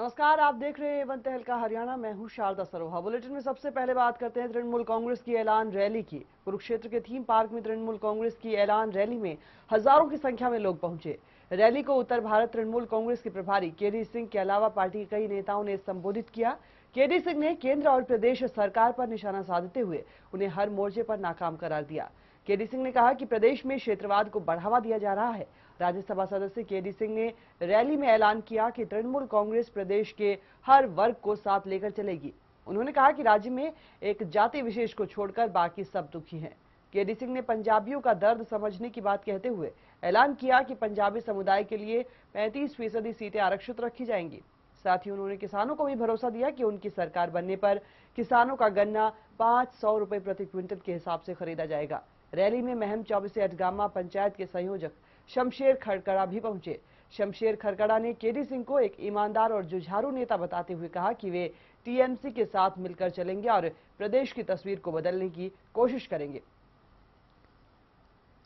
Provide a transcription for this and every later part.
नमस्कार, आप देख रहे हैं एवन तहलका हरियाणा। मैं हूं शारदा सरोहा। बुलेटिन में सबसे पहले बात करते हैं तृणमूल कांग्रेस की ऐलान रैली की। कुरुक्षेत्र के थीम पार्क में तृणमूल कांग्रेस की ऐलान रैली में हजारों की संख्या में लोग पहुंचे। रैली को उत्तर भारत तृणमूल कांग्रेस के प्रभारी केडी सिंह के अलावा पार्टी के कई नेताओं ने संबोधित किया। केडी सिंह ने केंद्र और प्रदेश सरकार पर निशाना साधते हुए उन्हें हर मोर्चे पर नाकाम करार दिया। केडी सिंह ने कहा कि प्रदेश में क्षेत्रवाद को बढ़ावा दिया जा रहा है। राज्यसभा सदस्य केडी सिंह ने रैली में ऐलान किया कि तृणमूल कांग्रेस प्रदेश के हर वर्ग को साथ लेकर चलेगी। उन्होंने कहा कि राज्य में एक जाति विशेष को छोड़कर बाकी सब दुखी हैं। केडी सिंह ने पंजाबियों का दर्द समझने की बात कहते हुए ऐलान किया कि पंजाबी समुदाय के लिए 35% सीटें आरक्षित रखी जाएंगी। साथ ही उन्होंने किसानों को भी भरोसा दिया कि उनकी सरकार बनने पर किसानों का गन्ना 500 रुपए प्रति क्विंटल के हिसाब से खरीदा जाएगा। रैली में महम 24 अटगामा पंचायत के संयोजक शमशेर खड़कड़ा भी पहुंचे। शमशेर खड़कड़ा ने केडी सिंह को एक ईमानदार और जुझारू नेता बताते हुए कहा कि वे टीएमसी के साथ मिलकर चलेंगे और प्रदेश की तस्वीर को बदलने की कोशिश करेंगे।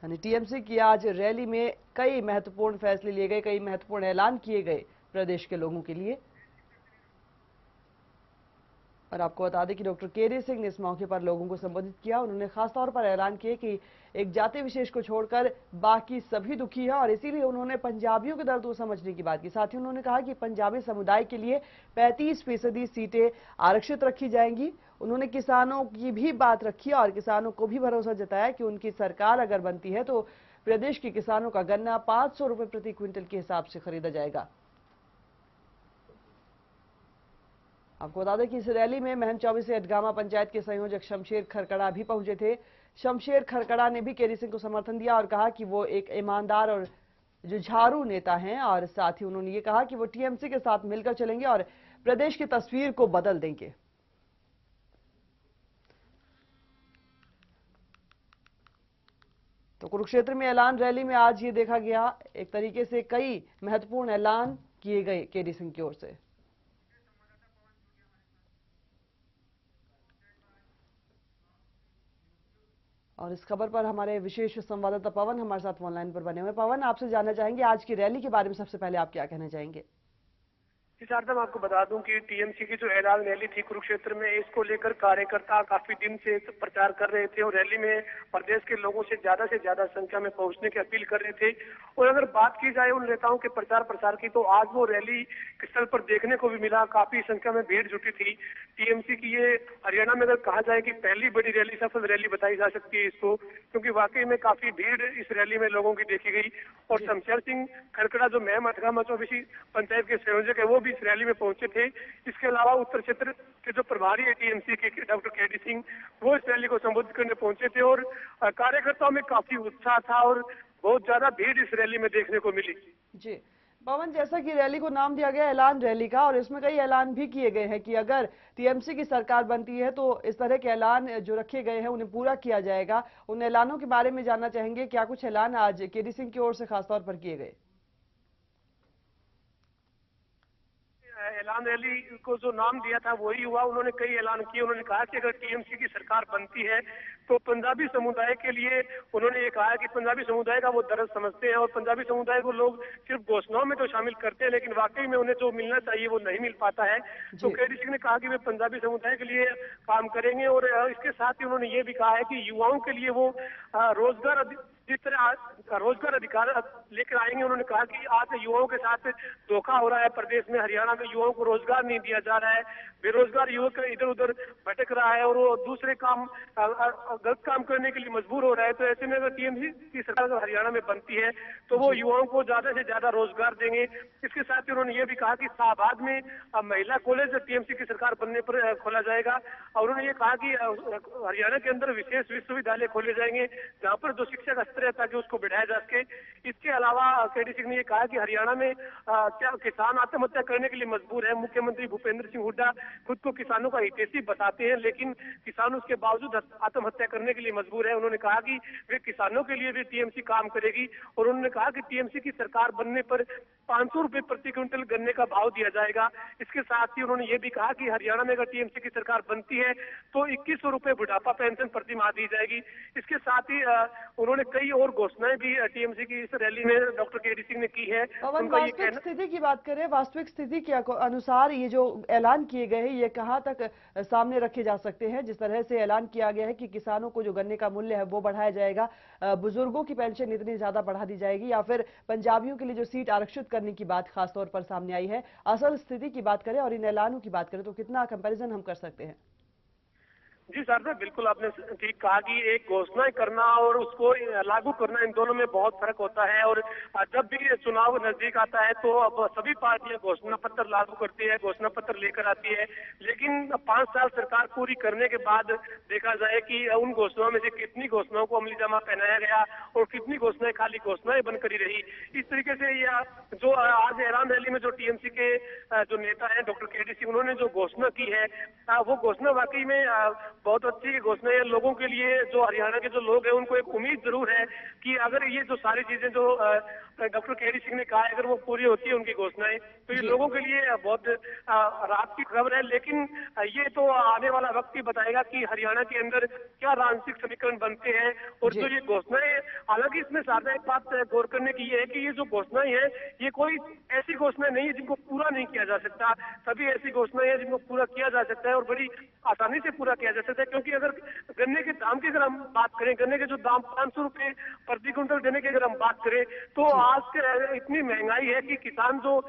टीएमसी की आज रैली में कई महत्वपूर्ण फैसले लिए गए, कई महत्वपूर्ण ऐलान किए गए प्रदेश के लोगों के लिए। और आपको बता दें कि डॉक्टर केडी सिंह ने इस मौके पर लोगों को संबोधित किया। उन्होंने खासतौर पर ऐलान किया कि एक जाति विशेष को छोड़कर बाकी सभी दुखी है और इसीलिए उन्होंने पंजाबियों के दर्द को समझने की बात की। साथ ही उन्होंने कहा कि पंजाबी समुदाय के लिए 35% सीटें आरक्षित रखी जाएंगी। उन्होंने किसानों की भी बात रखी और किसानों को भी भरोसा जताया कि उनकी सरकार अगर बनती है तो प्रदेश के किसानों का गन्ना 500 रुपए प्रति क्विंटल के हिसाब से खरीदा जाएगा। आपको बता दें कि इस रैली में महम 24 अटगामा पंचायत के संयोजक शमशेर खड़कड़ा भी पहुंचे थे। शमशेर खड़कड़ा ने भी केडी सिंह को समर्थन दिया और कहा कि वो एक ईमानदार और जुझारू नेता हैं और साथ ही उन्होंने ये कहा कि वो टीएमसी के साथ मिलकर चलेंगे और प्रदेश की तस्वीर को बदल देंगे। तो कुरुक्षेत्र में ऐलान रैली में आज ये देखा गया, एक तरीके से कई महत्वपूर्ण ऐलान किए गए केडी सिंह की ओर से। और इस खबर पर हमारे विशेष संवाददाता पवन हमारे साथ ऑनलाइन पर बने हुए। पवन, आपसे जानना चाहेंगे आज की रैली के बारे में सबसे पहले आप क्या कहना चाहेंगे? शारदा, मैं आपको बता दूं कि टीएमसी की जो ऐलान रैली थी कुरुक्षेत्र में, इसको लेकर कार्यकर्ता काफी दिन से प्रचार कर रहे थे और रैली में प्रदेश के लोगों से ज्यादा संख्या में पहुंचने की अपील कर रहे थे। और अगर बात की जाए उन नेताओं के प्रचार प्रसार की, तो आज वो रैली स्थल पर देखने को भी मिला। काफी संख्या में भीड़ जुटी थी। टीएमसी की ये हरियाणा में अगर कहा जाए कि पहली बड़ी रैली, सफल रैली बताई जा सकती है इसको, क्योंकि वाकई में काफी भीड़ इस रैली में लोगों की देखी गई। और शमशेर सिंह खड़कड़ा जो महम अटगामा 24 पंचायत के संयोजक है, वो भी इस रैली में पहुंचे थे। इसके अलावा उत्तर क्षेत्र के जो प्रभारी है टीएमसी के डॉक्टर केडी सिंह, वो इस रैली को संबोधित करने पहुंचे थे और कार्यकर्ताओं में काफी उत्साह था और बहुत ज्यादा भीड़ इस रैली में देखने को मिली। जी पवन, जैसा कि रैली को नाम दिया गया ऐलान रैली का, और इसमें कई ऐलान भी किए गए हैं कि अगर टीएमसी की सरकार बनती है तो इस तरह के ऐलान जो रखे गए हैं उन्हें पूरा किया जाएगा। उन ऐलानों के बारे में जानना चाहेंगे, क्या कुछ ऐलान आज केडी सिंह की ओर से खासतौर पर किए गए? ऐलान रैली को जो नाम दिया था वही हुआ। उन्होंने कई ऐलान किए। उन्होंने कहा कि अगर टीएमसी की सरकार बनती है तो पंजाबी समुदाय के लिए, उन्होंने ये कहा कि पंजाबी समुदाय का वो दर्द समझते हैं और पंजाबी समुदाय को लोग सिर्फ घोषणाओं में तो शामिल करते हैं लेकिन वाकई में उन्हें जो मिलना चाहिए वो नहीं मिल पाता है। तो केडी सिंह ने कहा कि वे पंजाबी समुदाय के लिए काम करेंगे और इसके साथ ही उन्होंने ये भी कहा है कि युवाओं के लिए वो रोजगार, जिस तरह रोजगार अधिकार लेकर आएंगे। उन्होंने कहा कि आज युवाओं के साथ धोखा हो रहा है प्रदेश में। हरियाणा में युवाओं को रोजगार नहीं दिया जा रहा है। बेरोजगार युवक इधर उधर भटक रहा है और वो दूसरे काम, गलत काम करने के लिए मजबूर हो रहा है। तो ऐसे में अगर टीएमसी की सरकार अगर हरियाणा में बनती है तो वो युवाओं को ज्यादा से ज्यादा रोजगार देंगे। इसके साथ ही उन्होंने ये भी कहा कि शाहबाद में महिला कॉलेज टीएमसी की सरकार बनने पर खोला जाएगा। और उन्होंने ये कहा कि हरियाणा के अंदर विशेष विश्वविद्यालय खोले जाएंगे जहाँ पर जो शिक्षा का स्तर है ताकि उसको बढ़ाया जा सके। इसके अलावा केडी सिंह ने ये कहा कि हरियाणा में क्या किसान आत्महत्या करने के लिए मजबूर है। मुख्यमंत्री भूपेंद्र सिंह हुड्डा खुद को किसानों का हितैषी बताते हैं लेकिन किसान उसके बावजूद आत्महत्या करने के लिए मजबूर है। उन्होंने कहा कि वे किसानों के लिए भी टीएमसी काम करेगी और उन्होंने कहा कि टीएमसी की सरकार बनने पर 500 रुपए प्रति क्विंटल गन्ने का भाव दिया जाएगा। इसके साथ ही उन्होंने ये भी कहा कि हरियाणा में अगर टीएमसी की सरकार बनती है तो 2100 रुपए बुढ़ापा पेंशन प्रति माह दी जाएगी। इसके साथ ही उन्होंने कई और घोषणाएं भी टीएमसी की इस रैली में डॉक्टर केडी सिंह ने की है। पवन, उनका ये वास्तविक स्थिति की बात करें, वास्तविक स्थिति के अनुसार ये जो ऐलान किए गए हैं ये कहां तक सामने रखे जा सकते हैं? जिस तरह से ऐलान किया गया है कि किसानों को जो गन्ने का मूल्य है वो बढ़ाया जाएगा, बुजुर्गों की पेंशन इतनी ज्यादा बढ़ा दी जाएगी, या फिर पंजाबियों के लिए जो सीट आरक्षित करने की बात खासतौर पर सामने आई है, असल स्थिति की बात करें और इन ऐलानों की बात करें तो कितना कंपैरिजन हम कर सकते हैं? जी शारदा, बिल्कुल आपने ठीक कहा कि एक घोषणा करना और उसको लागू करना, इन दोनों में बहुत फर्क होता है। और जब भी चुनाव नजदीक आता है तो अब सभी पार्टियां घोषणा पत्र लागू करती है, घोषणा पत्र लेकर आती है। लेकिन 5 साल सरकार पूरी करने के बाद देखा जाए कि उन घोषणाओं में से कितनी घोषणाओं को अमली जामा पहनाया गया और कितनी घोषणाएं खाली घोषणाएं बनकर ही रही। इस तरीके से यह जो आज ऐलान रैली में जो टीएमसी के जो नेता है डॉक्टर केडी सिंह, उन्होंने जो घोषणा की है वो घोषणा वाकई में बहुत अच्छी घोषणा है लोगों के लिए। जो हरियाणा के जो लोग हैं उनको एक उम्मीद जरूर है कि अगर ये जो सारी चीजें जो डॉक्टर केडी सिंह ने कहा है अगर वो पूरी होती है उनकी घोषणाएं, तो ये लोगों के लिए बहुत राहत की खबर है। लेकिन ये तो आने वाला वक्त ही बताएगा कि हरियाणा के अंदर क्या राजनीतिक समीकरण बनते हैं। और जो ये घोषणाएं, हालांकि इसमें साधा एक बात गौर करने की ये है कि ये जो घोषणाएं हैं ये कोई ऐसी घोषणाएं नहीं है जिनको पूरा नहीं किया जा सकता। सभी ऐसी घोषणाएं हैं जिनको पूरा किया जा सकता है और बड़ी आसानी से पूरा किया जा सकता है। क्योंकि अगर गन्ने के दाम की अगर हम बात करें, गन्ने के जो दाम 500 रुपए प्रति क्विंटल देने की अगर हम बात करें, तो आज के इतनी महंगाई है कि किसान जो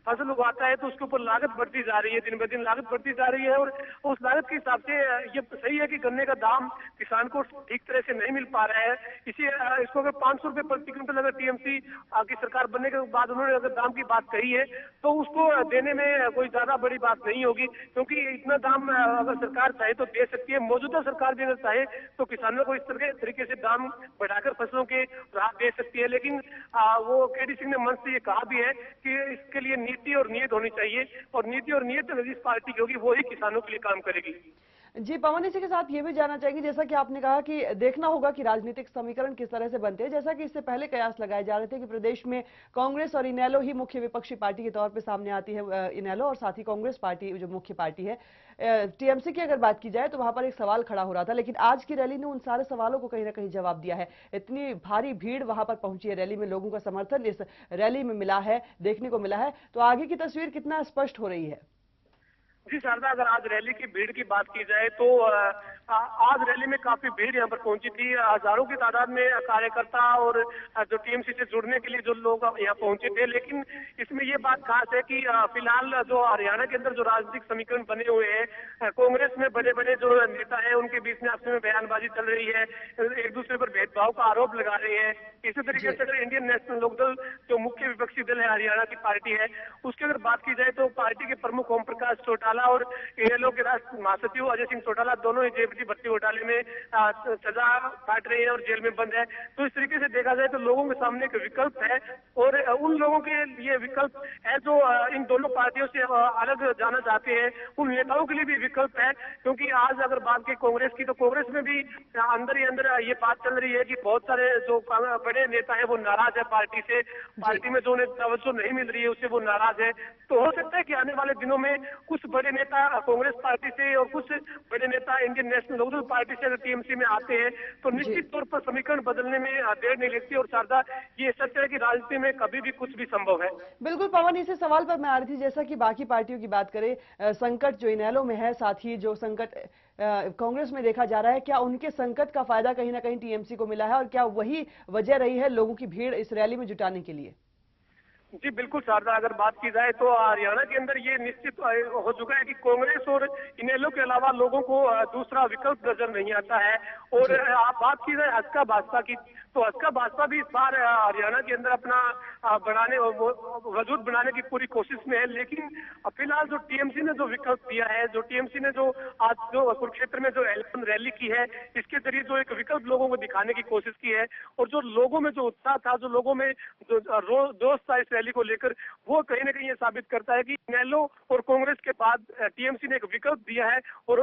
फसल उगाता है तो उसके ऊपर लागत बढ़ती जा रही है, दिन ब दिन लागत बढ़ती जा रही है। और उस लागत के हिसाब से ये सही है कि गन्ने का दाम किसान को ठीक तरह से नहीं मिल पा रहा है। इसको अगर 500 रुपए प्रति क्विंटल अगर टीएमसी की सरकार बनने के बाद उन्होंने अगर दाम की बात कही है तो उसको देने में कोई ज्यादा बड़ी बात नहीं होगी। क्योंकि इतना दाम अगर सरकार चाहे तो दे सकती है। मौजूदा सरकार भी अगर चाहे तो किसानों को इस तरीके से दाम बढ़ाकर फसलों के राहत दे सकती है। लेकिन वो केडी सिंह ने मंच से ये कहा भी है कि इसके लिए नीति और नीयत होनी चाहिए, और नीति और नीयत जिस पार्टी की होगी वो ही किसानों के लिए काम करेगी। जी पवन, इसी के साथ ये भी जानना चाहेंगे, जैसा कि आपने कहा कि देखना होगा कि राजनीतिक समीकरण किस तरह से बनते हैं। जैसा कि इससे पहले कयास लगाए जा रहे थे कि प्रदेश में कांग्रेस और इनेलो ही मुख्य विपक्षी पार्टी के तौर पे सामने आती है, इनेलो और साथ ही कांग्रेस पार्टी जो मुख्य पार्टी है। टीएमसी की अगर बात की जाए तो वहां पर एक सवाल खड़ा हो रहा था, लेकिन आज की रैली ने उन सारे सवालों को कहीं ना कहीं जवाब दिया है। इतनी भारी भीड़ वहां पर पहुंची है, रैली में लोगों का समर्थन इस रैली में मिला है, देखने को मिला है, तो आगे की तस्वीर कितना स्पष्ट हो रही है? जी शारदा, अगर आज रैली की भीड़ की बात की जाए तो आज रैली में काफी भीड़ यहाँ पर पहुंची थी। हजारों की तादाद में कार्यकर्ता और जो टीएमसी से जुड़ने के लिए जो लोग यहाँ पहुंचे थे। लेकिन इसमें ये बात खास है कि फिलहाल जो हरियाणा के अंदर जो राजनीतिक समीकरण बने हुए हैं, कांग्रेस में बड़े बड़े जो नेता है उनके बीच में आपस में बयानबाजी चल रही है, एक दूसरे पर भेदभाव का आरोप लगा रहे हैं। इसी तरीके से अगर इंडियन नेशनल लोकदल जो मुख्य विपक्षी दल है हरियाणा की पार्टी है, उसकी अगर बात की जाए तो पार्टी के प्रमुख ओम प्रकाश चौटाला और इनेलो के राष्ट्रीय महासचिव अजय सिंह चौटाला दोनों ही जेपीटी भर्ती घोटाले में सजा काट रहे हैं और जेल में बंद है। तो इस तरीके से देखा जाए तो लोगों के सामने एक विकल्प है, और उन लोगों के लिए विकल्प है जो इन दोनों पार्टियों से अलग जाना चाहते हैं, उन नेताओं के लिए भी विकल्प है। क्योंकि आज अगर बात की कांग्रेस की, तो कांग्रेस में भी अंदर ही अंदर ये बात चल रही है कि बहुत सारे जो बड़े नेता है वो नाराज है पार्टी से, पार्टी में जो उन्हें तवज्जो नहीं मिल रही है उससे वो नाराज है। तो हो सकता है कि आने वाले दिनों में कुछ बड़े नेता कांग्रेस पार्टी से और कुछ बड़े नेता इंडियन नेशनल लोकदल पार्टी से अगर टीएमसी में आते हैं तो निश्चित तौर पर समीकरण बदलने में देर नहीं लगती। और शारदा, ये सच है कि राजनीति में कभी भी कुछ भी संभव है। बिल्कुल पवन, इसी सवाल पर मैं आ रही थी, जैसा कि बाकी पार्टियों की बात करें, संकट जो इनेलो में है, साथ ही जो संकट कांग्रेस में देखा जा रहा है, क्या उनके संकट का फायदा कहीं ना कहीं टीएमसी को मिला है, और क्या वही वजह रही है लोगों की भीड़ इस रैली में जुटाने के लिए? जी बिल्कुल शारदा, अगर बात की जाए तो हरियाणा के अंदर ये निश्चित हो चुका है कि कांग्रेस और इनेलो के अलावा लोगों को दूसरा विकल्प नजर नहीं आता है। और आप बात की जाए हस्का भाजपा की, तो हस्का भाजपा भी इस बार हरियाणा के अंदर अपना वजूद बनाने की पूरी कोशिश में है। लेकिन फिलहाल जो टीएमसी ने जो विकल्प दिया है, जो टीएमसी ने जो आज जो कुरुक्षेत्र में जो रैली की है, इसके जरिए जो एक विकल्प लोगों को दिखाने की कोशिश की है, और जो लोगों में जो उत्साह था, जो लोगों में जो जोश था इस रैली को लेकर, वो कहीं ना कहीं ये साबित करता है कि इनेलो और कांग्रेस के बाद टीएमसी ने एक विकल्प दिया है और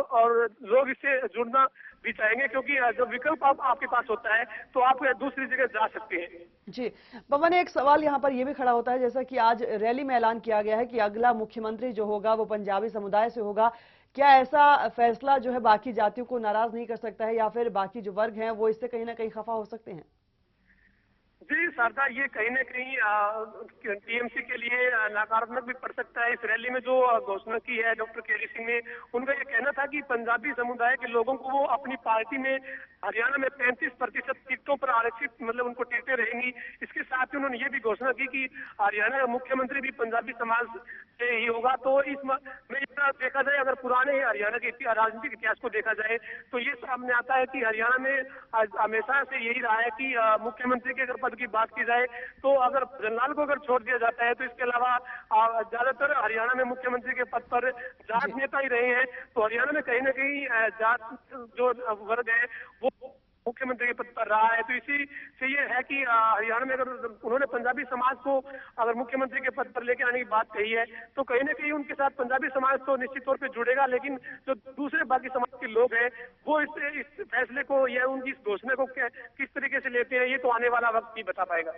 लोग इससे जुड़ना भी चाहेंगे, क्योंकि जब विकल्प आपके पास होता है तो आप दूसरी जगह जा सकते हैं। जी पवन, एक सवाल यहाँ पर यह भी खड़ा होता है, जैसा कि आज रैली में ऐलान किया गया है कि अगला मुख्यमंत्री जो होगा वो पंजाबी समुदाय से होगा। क्या ऐसा फैसला जो है बाकी जातियों को नाराज नहीं कर सकता है, या फिर बाकी जो वर्ग हैं वो इससे कहीं ना कहीं खफा हो सकते हैं? जी शारदा, ये कहीं ना कहीं टीएमसी के लिए नकारात्मक भी पड़ सकता है। इस रैली में जो घोषणा की है डॉक्टर केडी सिंह ने, उनका ये कहना था कि पंजाबी समुदाय के लोगों को वो अपनी पार्टी में हरियाणा में 35% सीटों पर आरक्षित, मतलब उनको टिकटें रहेंगी। इसके साथ ही उन्होंने ये भी घोषणा की कि हरियाणा का मुख्यमंत्री भी पंजाबी समाज से ही होगा। तो इसमें देखा जाए, अगर पुराने हरियाणा के राजनीतिक इतिहास को देखा जाए तो ये सामने आता है कि हरियाणा में हमेशा से यही रहा है कि मुख्यमंत्री के अगर पद की बात की जाए तो अगर जनरल को अगर छोड़ दिया जाता है तो इसके अलावा ज्यादातर हरियाणा में मुख्यमंत्री के पद पर जाट नेता ही रहे हैं। तो हरियाणा में कहीं ना कहीं जाट जो वर्ग है वो मुख्यमंत्री के पद पर रहा है। तो इसी से ये है कि हरियाणा में अगर उन्होंने पंजाबी समाज को अगर मुख्यमंत्री के पद पर लेके आने की बात कही है तो कहीं ना कहीं उनके साथ पंजाबी समाज तो निश्चित तौर पे जुड़ेगा, लेकिन जो दूसरे बाकी समाज के लोग हैं वो इस फैसले को या उनकी इस घोषणा को किस तरीके से लेते हैं, ये तो आने वाला वक्त ही बता पाएगा।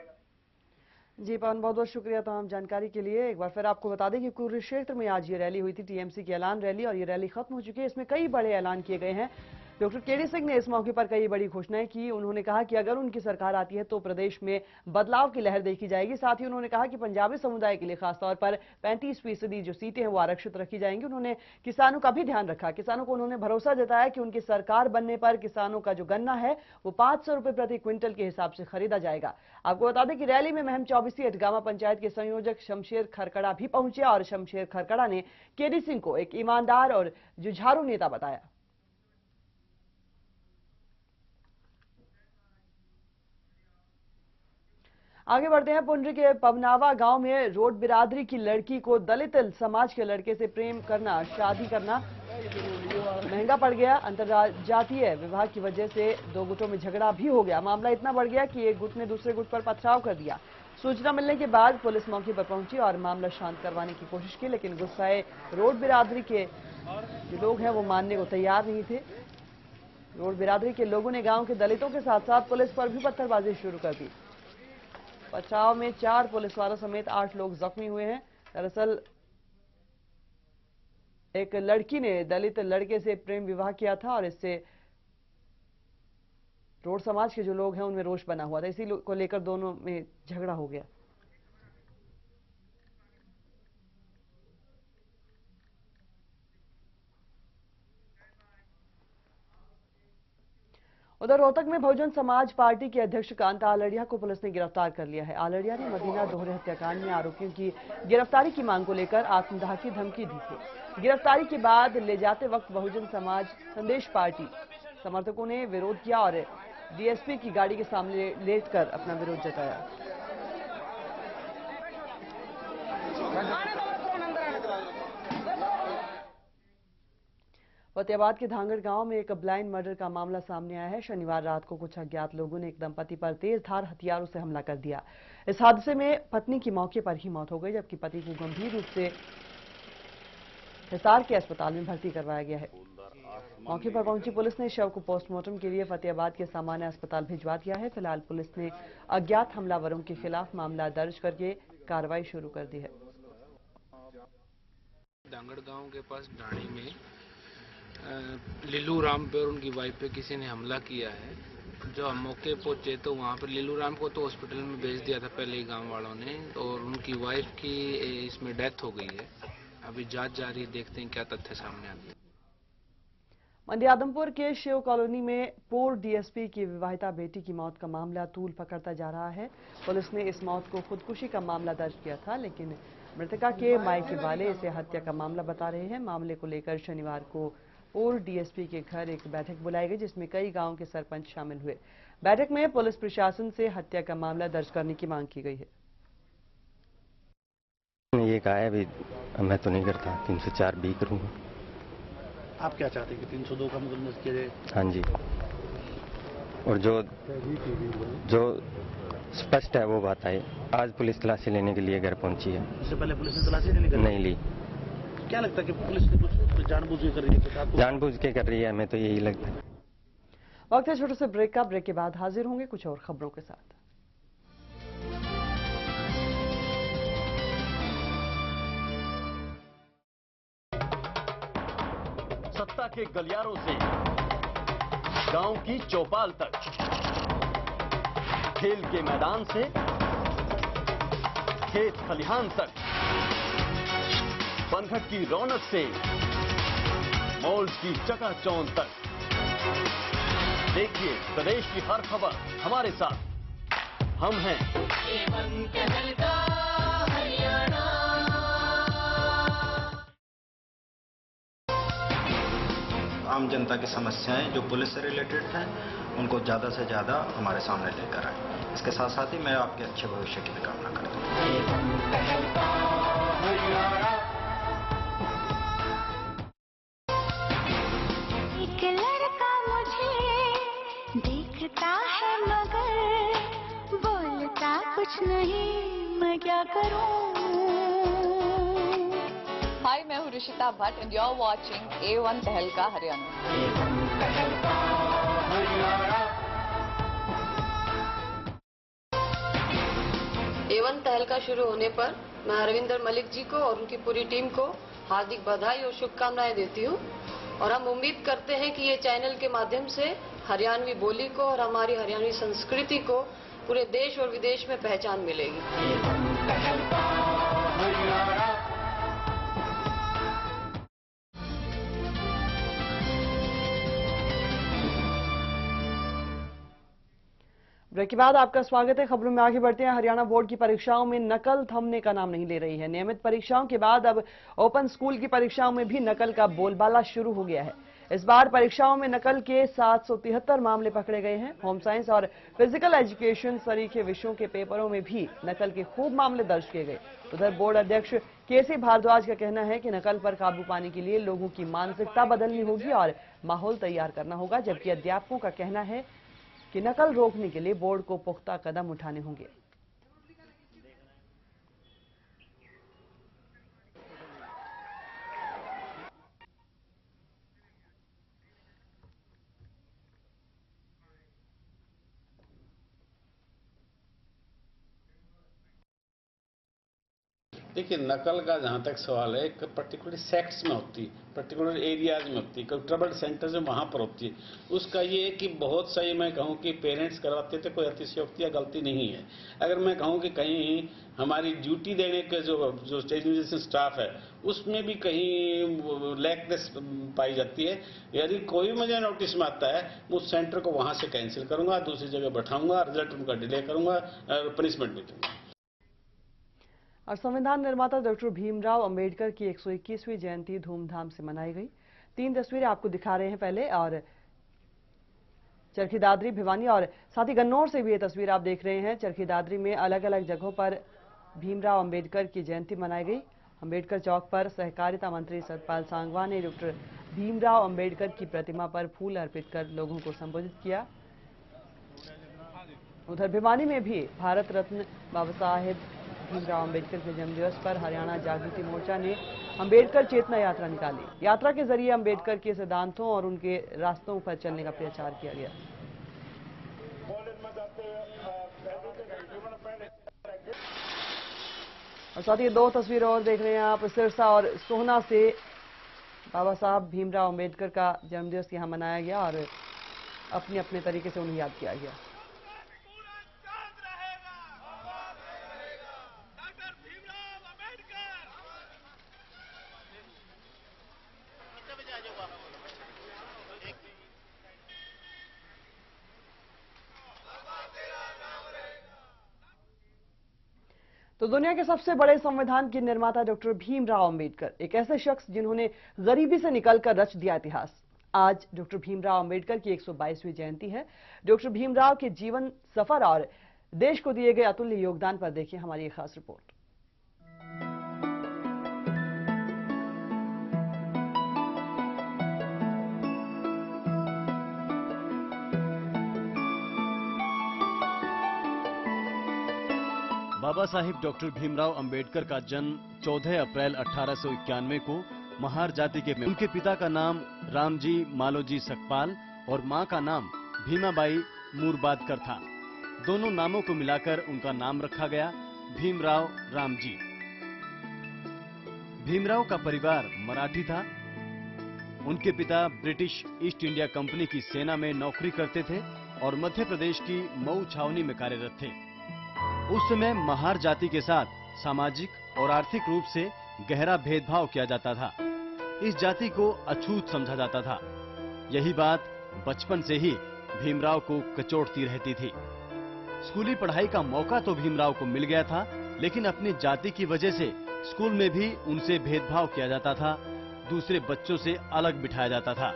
जी पवन, बहुत बहुत शुक्रिया तमाम जानकारी के लिए। एक बार फिर आपको बता दें कि कुरुक्षेत्र में आज ये रैली हुई थी, टीएमसी की ऐलान रैली, और ये रैली खत्म हो चुकी है। इसमें कई बड़े ऐलान किए गए हैं। डॉक्टर केडी सिंह ने इस मौके पर कई बड़ी घोषणाएं की। उन्होंने कहा कि अगर उनकी सरकार आती है तो प्रदेश में बदलाव की लहर देखी जाएगी। साथ ही उन्होंने कहा कि पंजाबी समुदाय के लिए खासतौर पर 35% जो सीटें हैं वो आरक्षित रखी जाएंगी। उन्होंने किसानों का भी ध्यान रखा। किसानों को उन्होंने भरोसा जताया कि उनकी सरकार बनने पर किसानों का जो गन्ना है वो 500 रुपए प्रति क्विंटल के हिसाब से खरीदा जाएगा। आपको बता दें कि रैली में महम चौबीसी अटगामा पंचायत के संयोजक शमशेर खरकड़ा भी पहुंचे, और शमशेर खरकड़ा ने केडी सिंह को एक ईमानदार और जुझारू नेता बताया। आगे बढ़ते हैं। पुंडरी के पवनावा गांव में रोड बिरादरी की लड़की को दलित समाज के लड़के से प्रेम करना, शादी करना महंगा पड़ गया। अंतरजातीय विवाह की वजह से दो गुटों में झगड़ा भी हो गया। मामला इतना बढ़ गया कि एक गुट ने दूसरे गुट पर पथराव कर दिया। सूचना मिलने के बाद पुलिस मौके पर पहुंची और मामला शांत करवाने की कोशिश की, लेकिन गुस्साए रोड बिरादरी के जो लोग हैं वो मानने को तैयार नहीं थे। रोड बिरादरी के लोगों ने गांव के दलितों के साथ साथ पुलिस पर भी पत्थरबाजी शुरू कर दी। पथराव में 4 पुलिस वालों समेत 8 लोग जख्मी हुए हैं। दरअसल एक लड़की ने दलित लड़के से प्रेम विवाह किया था और इससे रोड समाज के जो लोग हैं उनमें रोष बना हुआ था। इसी को लेकर दोनों में झगड़ा हो गया। उधर रोहतक में बहुजन समाज पार्टी के अध्यक्ष कांता आलड़िया को पुलिस ने गिरफ्तार कर लिया है। आलड़िया ने मदीना दोहरे हत्याकांड में आरोपियों की गिरफ्तारी की मांग को लेकर आत्मदाह की धमकी दी थी। गिरफ्तारी के बाद ले जाते वक्त बहुजन समाज संदेश पार्टी समर्थकों ने विरोध किया और डीएसपी की गाड़ी के सामने लेटकर अपना विरोध जताया। फतेहाबाद के धांगड़ गांव में एक ब्लाइंड मर्डर का मामला सामने आया है। शनिवार रात को कुछ अज्ञात लोगों ने एक दंपति पर तेज धार हथियारों से हमला कर दिया। इस हादसे में पत्नी की मौके पर ही मौत हो गई, जबकि पति को गंभीर रूप से हिसार के अस्पताल में भर्ती करवाया गया है। मौके पर पहुंची पुलिस ने शव को पोस्टमार्टम के लिए फतेहाबाद के सामान्य अस्पताल भिजवा दिया है। फिलहाल पुलिस ने अज्ञात हमलावरों के खिलाफ मामला दर्ज करके कार्रवाई शुरू कर दी है। धांगड़ गांव के पास ढाणी में लीलू राम पे और उनकी वाइफ पे किसी ने हमला किया है। जो हम मौके पहुंचे तो वहाँ पर लीलू राम को तो हॉस्पिटल में भेज दिया था पहले ही गांव वालों ने, और उनकी वाइफ की इसमें डेथ हो गई है। अभी जांच जारी, देखते हैं क्या तथ्य सामने आते हैं। मंडी आदमपुर के शिव कॉलोनी में पूर्व डीएसपी की विवाहिता बेटी की मौत का मामला तूल पकड़ता जा रहा है। पुलिस ने इस मौत को खुदकुशी का मामला दर्ज किया था, लेकिन मृतका के मायके वाले इसे हत्या का मामला बता रहे हैं। मामले को लेकर शनिवार को पूर्व डीएसपी के घर एक बैठक बुलाई गई, जिसमें कई गांव के सरपंच शामिल हुए। बैठक में पुलिस प्रशासन से हत्या का मामला दर्ज करने की मांग की गई है। ये कहा है अभी मैं तो नहीं करता, 304 भी करूंगा। आप क्या चाहते हैं कि 302 का मुकदमा किया जाए? हाँ जी, और जो स्पष्ट है वो बात आई। आज पुलिस तलाशी लेने के लिए घर पहुंची है। इससे पहले पुलिस ने तलाशी नहीं ली? नहीं ली। क्या लगता है कि पुलिस ने कुछ जानबूझ के कर रही है? कुछ आपको जानबूझ के कर रही है, हमें तो यही लगता है। वक्त है छोटे से ब्रेक का। ब्रेक के बाद हाजिर होंगे कुछ और खबरों के साथ। सत्ता के गलियारों से गांव की चौपाल तक, खेल के मैदान से खेत खलिहान तक, बनघट की रौनक से मॉल्स की चकाचौंध तक, देखिए प्रदेश की हर खबर हमारे साथ। हम हैं A1 तहलका हरियाणा। आम जनता की समस्याएं जो पुलिस से रिलेटेड हैं उनको ज़्यादा से ज़्यादा हमारे सामने लेकर आए। इसके साथ साथ ही मैं आपके अच्छे भविष्य की भी कामना करता हूँ। एक लड़का मुझे देखता है मगर बोलता कुछ नहीं, मैं क्या करूं? हाय, मैं हूँ Rishita Bhatt and you are watching A1 Tahalka Haryana. A1 तहलका शुरू होने पर मैं हरविंदर मलिक जी को और उनकी पूरी टीम को हार्दिक बधाई और शुभकामनाएं देती हूँ। और हम उम्मीद करते हैं कि ये चैनल के माध्यम से हरियाणवी बोली को और हमारी हरियाणवी संस्कृति को पूरे देश और विदेश में पहचान मिलेगी। ब्रेक के बाद आपका स्वागत है। खबरों में आगे बढ़ते हैं। हरियाणा बोर्ड की परीक्षाओं में नकल थमने का नाम नहीं ले रही है। नियमित परीक्षाओं के बाद अब ओपन स्कूल की परीक्षाओं में भी नकल का बोलबाला शुरू हो गया है। इस बार परीक्षाओं में नकल के 773 मामले पकड़े गए हैं। होम साइंस और फिजिकल एजुकेशन सरीखे विषयों के पेपरों में भी नकल के खूब मामले दर्ज किए गए। उधर बोर्ड अध्यक्ष केसी भारद्वाज का कहना है कि नकल पर काबू पाने के लिए लोगों की मानसिकता बदलनी होगी और माहौल तैयार करना होगा, जबकि अध्यापकों का कहना है कि नकल रोकने के लिए बोर्ड को पुख्ता कदम उठाने होंगे। देखिए, नकल का जहाँ तक सवाल है, एक पर्टिकुलर सेक्ट्स में होती है, पर्टिकुलर एरियाज में होती है, कोई ट्रबल सेंटर्स में वहाँ पर होती है। उसका ये है कि बहुत सही मैं कहूँ कि पेरेंट्स करवाते थे, कोई अतिशयोक्ति या गलती नहीं है। अगर मैं कहूँ कि कहीं हमारी ड्यूटी देने के जो स्टेट एजुकेशन स्टाफ है उसमें भी कहीं लैकनेस पाई जाती है। यदि कोई मुझे नोटिस में आता है, उस सेंटर को वहाँ से कैंसिल करूँगा, दूसरी जगह बैठाऊंगा, रिजल्ट उनका डिले करूँगा और पनिशमेंट भी दूंगा। और संविधान निर्माता डॉक्टर भीमराव अंबेडकर की 121वीं जयंती धूमधाम से मनाई गई। 3 तस्वीरें आपको दिखा रहे हैं पहले, और चरखी दादरी, भिवानी और साथ ही गन्नौर से भी ये तस्वीर आप देख रहे हैं। चरखी दादरी में अलग अलग जगहों पर भीमराव अंबेडकर की जयंती मनाई गई। अंबेडकर चौक पर सहकारिता मंत्री सतपाल सांगवा ने डॉक्टर भीमराव अंबेडकर की प्रतिमा पर फूल अर्पित कर लोगों को संबोधित किया। उधर भिवानी में भी भारत रत्न बाबा साहेब भीमराव अंबेडकर के जन्मदिवस पर हरियाणा जागृति मोर्चा ने अंबेडकर चेतना यात्रा निकाली। यात्रा के जरिए अंबेडकर के सिद्धांतों और उनके रास्तों पर चलने का प्रचार किया गया। और साथ ही 2 तस्वीरें और देख रहे हैं आप। सिरसा और सोहना से बाबा साहब भीमराव अंबेडकर का जन्मदिवस यहां मनाया गया और अपने अपने तरीके से उन्हें याद किया गया। तो दुनिया के सबसे बड़े संविधान के निर्माता डॉक्टर भीमराव अंबेडकर, एक ऐसे शख्स जिन्होंने गरीबी से निकलकर रच दिया इतिहास। आज डॉक्टर भीमराव अंबेडकर की 122वीं जयंती है। डॉक्टर भीमराव के जीवन सफर और देश को दिए गए अतुल्य योगदान पर देखिए हमारी एक खास रिपोर्ट। बाबा साहिब डॉक्टर भीमराव अंबेडकर का जन्म 14 अप्रैल 1891 को महार जाति के उनके पिता का नाम रामजी मालोजी सकपाल और मां का नाम भीमाबाई मूरबादकर था। दोनों नामों को मिलाकर उनका नाम रखा गया भीमराव रामजी। भीमराव का परिवार मराठी था। उनके पिता ब्रिटिश ईस्ट इंडिया कंपनी की सेना में नौकरी करते थे और मध्य प्रदेश की मऊ छावनी में कार्यरत थे। उस समय महार जाति के साथ सामाजिक और आर्थिक रूप से गहरा भेदभाव किया जाता था। इस जाति को अछूत समझा जाता था। यही बात बचपन से ही भीमराव को कचोटती रहती थी। स्कूली पढ़ाई का मौका तो भीमराव को मिल गया था, लेकिन अपनी जाति की वजह से स्कूल में भी उनसे भेदभाव किया जाता था, दूसरे बच्चों से अलग बिठाया जाता था।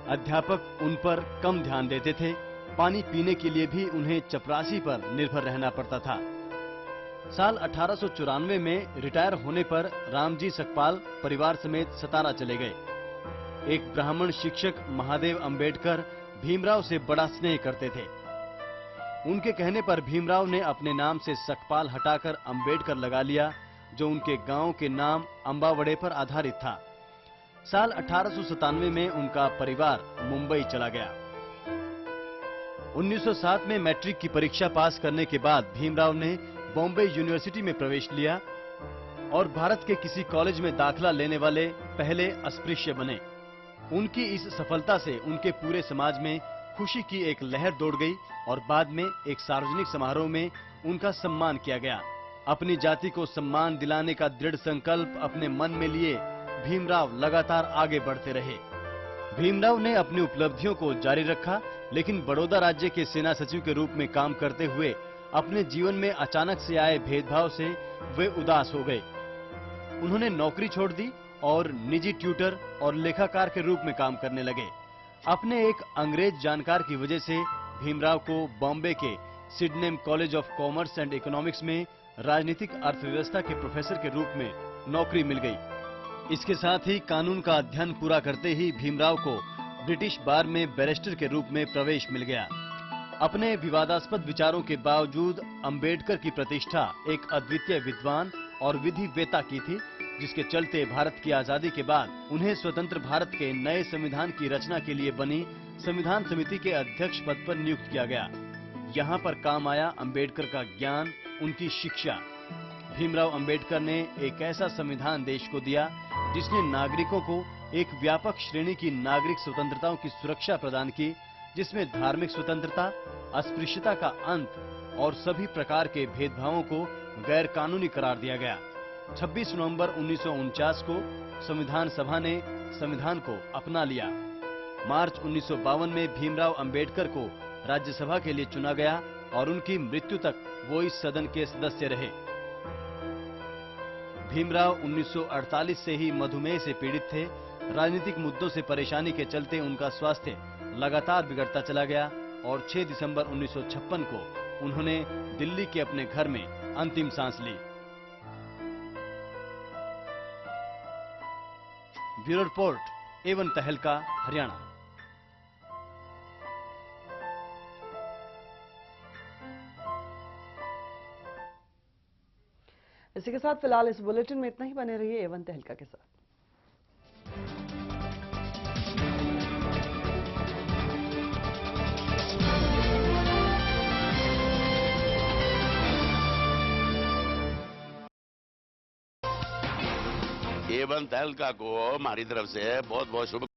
अध्यापक उन पर कम ध्यान देते थे। पानी पीने के लिए भी उन्हें चपरासी पर निर्भर रहना पड़ता था। साल 1894 में रिटायर होने पर रामजी सकपाल परिवार समेत सतारा चले गए। एक ब्राह्मण शिक्षक महादेव अंबेडकर भीमराव से बड़ा स्नेह करते थे। उनके कहने पर भीमराव ने अपने नाम से सकपाल हटाकर अंबेडकर लगा लिया, जो उनके गांव के नाम अंबावड़े पर आधारित था। साल 1897 में उनका परिवार मुंबई चला गया। 1907 में मैट्रिक की परीक्षा पास करने के बाद भीमराव ने बॉम्बे यूनिवर्सिटी में प्रवेश लिया और भारत के किसी कॉलेज में दाखिला लेने वाले पहले अस्पृश्य बने। उनकी इस सफलता से उनके पूरे समाज में खुशी की एक लहर दौड़ गई और बाद में एक सार्वजनिक समारोह में उनका सम्मान किया गया। अपनी जाति को सम्मान दिलाने का दृढ़ संकल्प अपने मन में लिए भीमराव लगातार आगे बढ़ते रहे। भीमराव ने अपनी उपलब्धियों को जारी रखा, लेकिन बड़ौदा राज्य के सेना सचिव के रूप में काम करते हुए अपने जीवन में अचानक से आए भेदभाव से वे उदास हो गए। उन्होंने नौकरी छोड़ दी और निजी ट्यूटर और लेखाकार के रूप में काम करने लगे। अपने एक अंग्रेज जानकार की वजह से भीमराव को बॉम्बे के Sydenham college of commerce and economics में राजनीतिक अर्थव्यवस्था के प्रोफेसर के रूप में नौकरी मिल गई। इसके साथ ही कानून का अध्ययन पूरा करते ही भीमराव को ब्रिटिश बार में बैरिस्टर के रूप में प्रवेश मिल गया। अपने विवादास्पद विचारों के बावजूद अंबेडकर की प्रतिष्ठा एक अद्वितीय विद्वान और विधिवेता की थी, जिसके चलते भारत की आजादी के बाद उन्हें स्वतंत्र भारत के नए संविधान की रचना के लिए बनी संविधान समिति के अध्यक्ष पद पर नियुक्त किया गया। यहाँ पर काम आया अंबेडकर का ज्ञान, उनकी शिक्षा। भीमराव अंबेडकर ने एक ऐसा संविधान देश को दिया जिसने नागरिकों को एक व्यापक श्रेणी की नागरिक स्वतंत्रताओं की सुरक्षा प्रदान की, जिसमें धार्मिक स्वतंत्रता, अस्पृश्यता का अंत और सभी प्रकार के भेदभावों को गैर कानूनी करार दिया गया। 26 नवंबर 1949 को संविधान सभा ने संविधान को अपना लिया। मार्च 1952 में भीमराव अंबेडकर को राज्यसभा के लिए चुना गया और उनकी मृत्यु तक वो इस सदन के सदस्य रहे। भीमराव 1948 से ही मधुमेह से पीड़ित थे। राजनीतिक मुद्दों से परेशानी के चलते उनका स्वास्थ्य लगातार बिगड़ता चला गया और 6 दिसंबर 1956 को उन्होंने दिल्ली के अपने घर में अंतिम सांस ली। Bureau report, A1 Tahalka, Haryana. इसी के साथ फिलहाल इस बुलेटिन में इतना ही। बने रहिए A1 तहलका के साथ। A1 तहलका को हमारी तरफ से बहुत बहुत शुभ